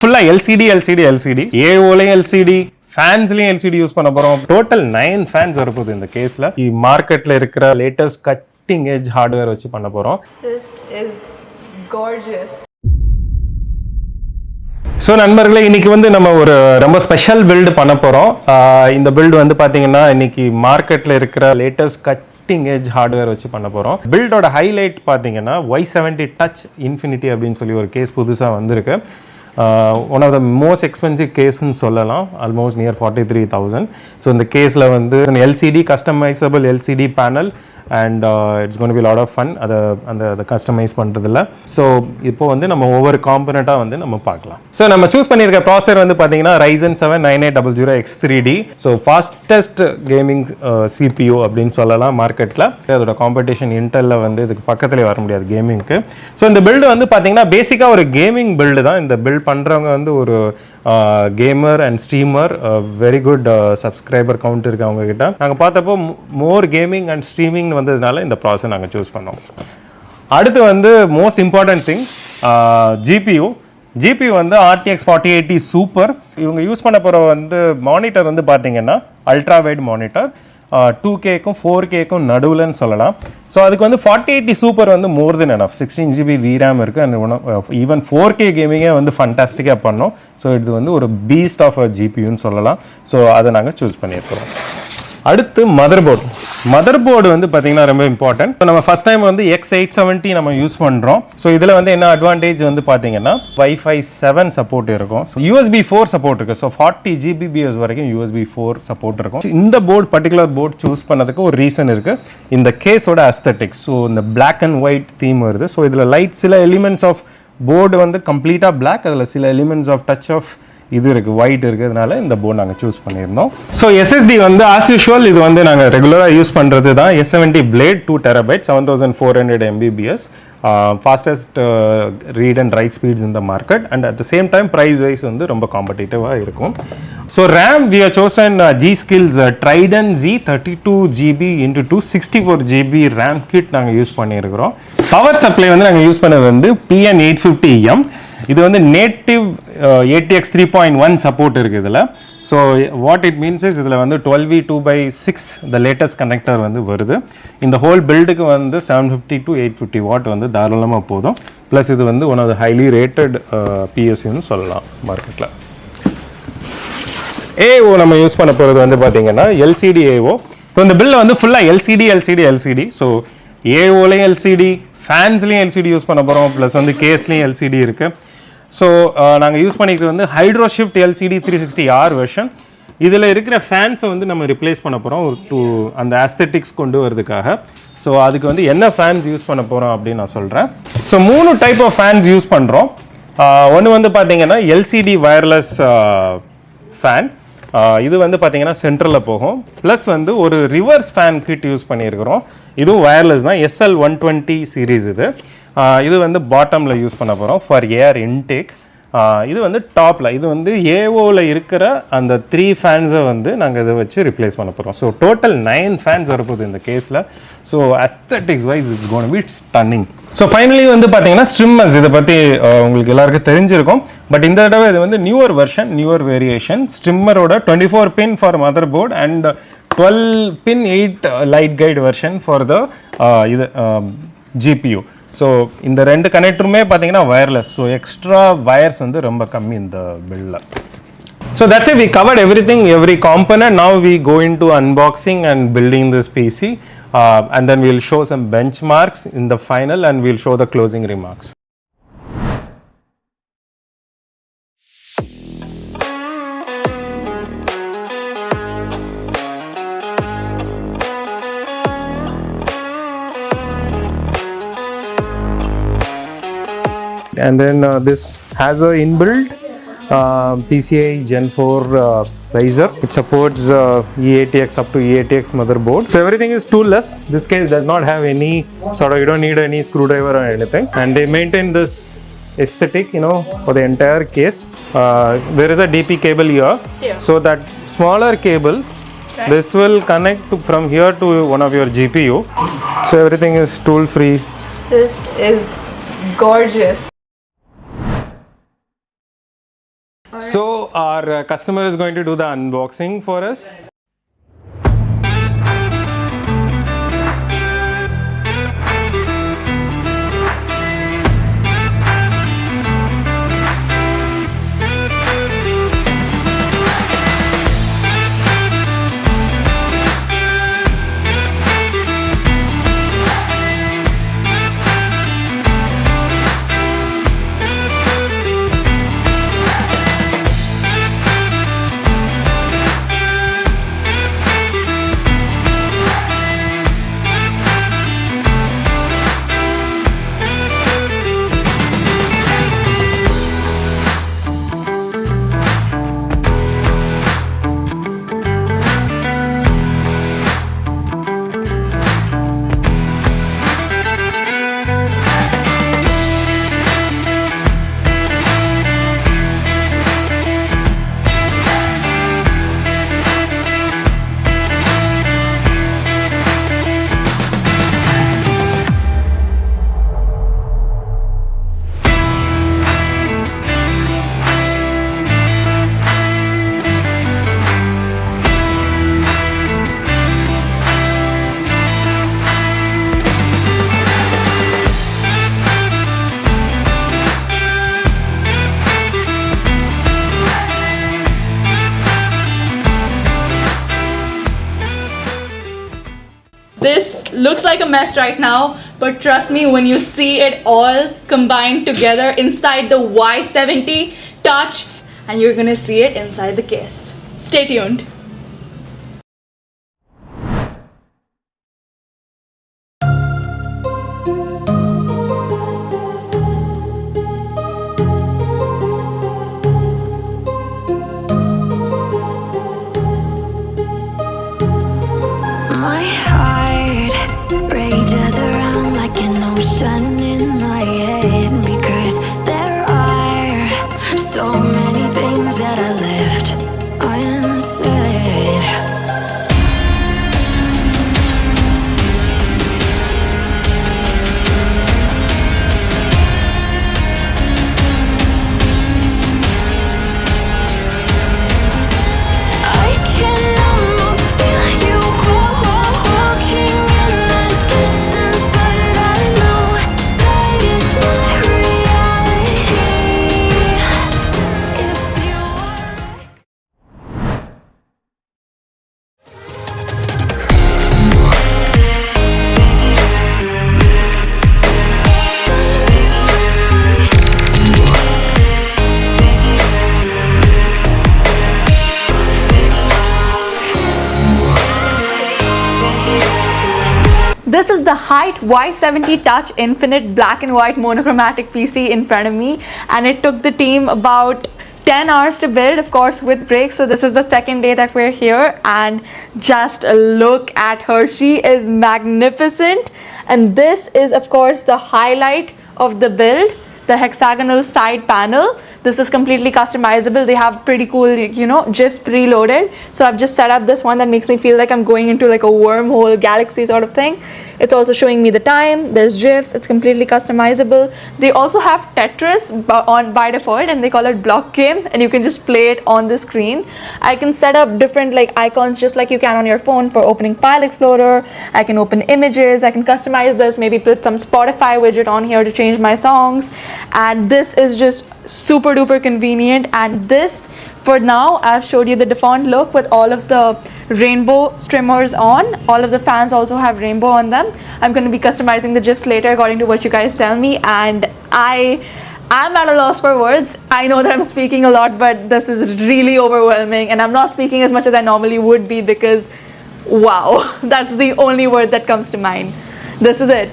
Full LCD AOLயும் LCD ஃபேன்ஸ்லயும் LCD use பண்ண போறோம். Total 9 fans வரப்போகுது இந்த கேஸ்ல. மார்க்கெட்ல இருக்கிற லேட்டஸ்ட் கட்டிங் எட்ஜ் ஹார்ட்வேர் வச்சு பண்ண போறோம். This is gorgeous. ஸோ நண்பர்களே, இன்னைக்கு வந்து நம்ம ஒரு ரொம்ப ஸ்பெஷல் பில்டு பண்ண போறோம். இந்த பில்டு வந்து பாத்தீங்கன்னா இன்னைக்கு மார்க்கெட்ல இருக்கிற லேட்டஸ்ட் கட்டிங் எட்ஜ் ஹார்ட்வேர் வச்சு பண்ண போறோம். பில்டோட ஹைலைட் பாத்தீங்கன்னா Y70 டச் இன்ஃபினிட்டி அப்படின்னு சொல்லி ஒரு கேஸ் புதுசா வந்திருக்கு. One of the most expensive கேஸ்ன்னு சொல்லலாம், ஆல்மோஸ்ட் நியர் 43,000. ஸோ இந்த கேஸில் வந்து LCD customisable LCD panel and it's gonna be lot of fun அதை கஸ்டமைஸ் பண்ணுறதில்ல. ஸோ இப்போ வந்து நம்ம ஒவ்வொரு காம்பனண்ட்டாக வந்து நம்ம பார்க்கலாம். ஸோ நம்ம சூஸ் பண்ணியிருக்க ப்ராசர் வந்து பார்த்தீங்கன்னா Ryzen 7 9800X3D. So fastest gaming CPU அப்படின்னு சொல்லலாம் மார்க்கெட்டில். அதோட காம்படிஷன் இன்டெல்ல வந்து இதுக்கு பக்கத்துலேயே வர முடியாது கேமிங்க்கு. ஸோ இந்த பில்டு வந்து பார்த்தீங்கன்னா பேசிக்காக ஒரு கேமிங் பில்டு தான். இந்த பில்ட் பண்ணுறவங்க வந்து ஒரு gamer and streamer, very good subscriber count இருக்குது அவங்கக்கிட்ட. நாங்கள் பார்த்தப்போ மோர் கேமிங் அண்ட் ஸ்ட்ரீமிங் வந்ததுனால இந்த ப்ராசஸ் நாங்கள் சூஸ் பண்ணோம். அடுத்து வந்து மோஸ்ட் இம்பார்ட்டன்ட் திங் GPU வந்து RTX 4080 சூப்பர். இவங்க யூஸ் பண்ண போகிற வந்து மானிட்டர் வந்து பார்த்தீங்கன்னா அல்ட்ரா வைட் மானிட்டர், 2Kக்கும் 4Kக்கும் நடுவில்னு சொல்லலாம். ஸோ அதுக்கு வந்து 4080 சூப்பர் வந்து மோர் தென் எனஃப். 16GB VRAM இருக்குது அண்ட் ஈவன் 4K கேமிங்கே வந்து ஃபண்டாஸ்டிக்காக பண்ணோம். ஸோ இது வந்து ஒரு பீஸ்ட் ஆஃப் GPUன்னு சொல்லலாம். ஸோ அதை நாங்கள் சூஸ் பண்ணியிருக்கிறோம். அடுத்து மதர் போர்டு வந்து பார்த்தீங்கன்னா ரொம்ப இம்பார்ட்டன்ட். இப்போ நம்ம ஃபர்ஸ்ட் டைம் வந்து X870 நம்ம யூஸ் பண்ணுறோம். ஸோ இதில் வந்து என்ன அட்வான்டேஜ் வந்து பார்த்தீங்கன்னா Wi-Fi 7 சப்போர்ட் இருக்கும். ஸோ USB 4 சப்போர்ட் இருக்குது. ஸோ 40 Gbps வரைக்கும் USB 4 சப்போர்ட் இருக்கும். இந்த பர்டிகுலர் போர்டு சூஸ் பண்ணதுக்கு ஒரு ரீசன் இருக்குது. இந்த கேஸோட அஸ்தட்டிக்ஸ். ஸோ இந்த பிளாக் அண்ட் ஒயிட் தீம் வருது. ஸோ இதில் லைட் சில எலிமெண்ட்ஸ் ஆஃப் போர்டு வந்து கம்ப்ளீட்டாக பிளாக், அதில் சில எலிமெண்ட்ஸ் ஆஃப் டச் ஆஃப் இது இருக்குது, ஒயிட் இருக்கிறதுனால இந்த போர்டு நாங்கள் சூஸ் பண்ணியிருந்தோம். ஸோ SSD வந்து ஆஸ் யூஷுவல் இது வந்து நாங்கள் ரெகுலராக யூஸ் பண்ணுறது தான் S70 Blade 2TB 7400 MBps, fastest read and write speeds இந்த market and at the same time price wise வந்து ரொம்ப காம்படிட்டிவாக இருக்கும். So RAM we have chosen G-Skills Trident Z 32GB x 264GB RAM kit நாங்கள் use பண்ணியிருக்கிறோம். Power supply வந்து நாங்கள் use பண்ணது வந்து PN850M. இது வந்து நேட்டிவ் ATX 3.1 சப்போர்ட் இருக்குது இதில். So what it means is இதில் வந்து 12V2/6 த லேட்டஸ்ட் கனெக்டர் வந்து வருது. இந்த ஹோல் பில்டுக்கு வந்து 750 to 850 வாட் வந்து தாராளமாக போதும். ப்ளஸ் இது வந்து one of the highly rated PSUன்னு சொல்லலாம் மார்க்கெட்டில். AO நம்ம யூஸ் பண்ண போகிறது வந்து பார்த்தீங்கன்னா LCD AO. ஸோ இந்த பில்லில் வந்து ஃபுல்லாக LCD. ஸோ AOலையும் LCD, ஃபேன்ஸ்லேயும் LCD யூஸ் பண்ண போகிறோம். ப்ளஸ் வந்து கேஸ்லேயும் LCD இருக்குது. ஸோ நாங்கள் யூஸ் பண்ணிக்கிறது வந்து ஹைட்ரோஷிஃப்ட் LCD 360R வெர்ஷன். இதில் இருக்கிற ஃபேன்ஸை வந்து நம்ம ரிப்ளேஸ் பண்ண போகிறோம் அந்த ஆஸ்தெட்டிக்ஸ் கொண்டு வரதுக்காக. ஸோ அதுக்கு வந்து என்ன ஃபேன்ஸ் யூஸ் பண்ண போகிறோம் அப்படின்னு நான் சொல்கிறேன். So 3 type of fans use பண்ணுறோம். ஒன்று வந்து பார்த்தீங்கன்னா LCD வயர்லெஸ் ஃபேன். இது வந்து பார்த்தீங்கன்னா சென்ட்ரலில் போகும். ப்ளஸ் வந்து ஒரு ரிவர்ஸ் ஃபேன் கிட் யூஸ் பண்ணியிருக்கிறோம். இதுவும் வயர்லெஸ் தான், SL120 சீரீஸ் இது வந்து பாட்டமில் யூஸ் பண்ண போகிறோம் ஃபார் ஏர் இன்டேக். இது வந்து டாப்பில், இது வந்து AOவில் இருக்கிற அந்த 3 ஃபேன்ஸை வந்து நாங்கள் இதை வச்சு ரிப்ளேஸ் பண்ண போகிறோம். ஸோ டோட்டல் 9 ஃபேன்ஸ் வரப்போகுது இந்த கேஸில். So aesthetics wise it's gonna be stunning. So finally வந்து பார்த்தீங்கன்னா ஸ்ட்ரிம்மர்ஸ், இதை பற்றி உங்களுக்கு எல்லாருக்கும் தெரிஞ்சிருக்கும். பட் இந்த தடவை இது வந்து நியூவர் வெர்ஷன், நியூவர் வேரியேஷன். ஸ்ட்ரிம்மரோட 24 pin for motherboard and 12 pin 8 light guide version for the இது GPU. ஸோ இந்த 2 கனெக்டருமே பார்த்தீங்கன்னா வயர்லெஸ். ஸோ எக்ஸ்ட்ரா வயர்ஸ் வந்து ரொம்ப கம்மி இந்த பில்டில். So that's it, we covered everything, every component. Now we go into unboxing and building this PC, and then we'll show some benchmarks in the final and we'll show the closing remarks. And then this has a inbuilt PCI Gen 4 riser. It supports eATX up to eATX motherboard. So everything is toolless. This case does not have any sort of, you don't need any screwdriver or anything. And they maintain this aesthetic, for the entire case. There is a DP cable here. So that smaller cable, this will connect from here to one of your GPU. So everything is tool free. This is gorgeous. So our customer is going to do the unboxing for us. This looks like a mess right now, but trust me, when you see it all combined together inside the Y70 Touch, and you're gonna see it inside the case. Stay tuned. My heart rages around like an ocean in my head, because there are so many things that I left unsaid. I can almost feel you walking in the distance, but I know that it's not reality. If you are This is the Height Y70 Touch Infinite Black and White Monochromatic PC in front of me, and it took the team about 10 hours to build, of course with breaks. So this is the second day that we're here, and just look at her. She is magnificent, and this is of course the highlight of the build, the hexagonal side panel. This is completely customizable. They have pretty cool, GIFs preloaded. So I've just set up this one that makes me feel like I'm going into like a wormhole galaxy sort of thing. It's also showing me the time. There's GIFs. It's completely customizable. They also have Tetris on by default, and they call it Block Game, and you can just play it on the screen. I can set up different like icons just like you can on your phone for opening File Explorer. I can open images. I can customize this, maybe put some Spotify widget on here to change my songs. And this is just super duper convenient. And this, for now, I've showed you the default look with all of the rainbow streamers on. All of the fans also have rainbow on them. I'm going to be customizing the GIFs later according to what you guys tell me, and I'm at a loss for words. I know that I'm speaking a lot, but this is really overwhelming, and I'm not speaking as much as I normally would be because wow, that's the only word that comes to mind. This is it.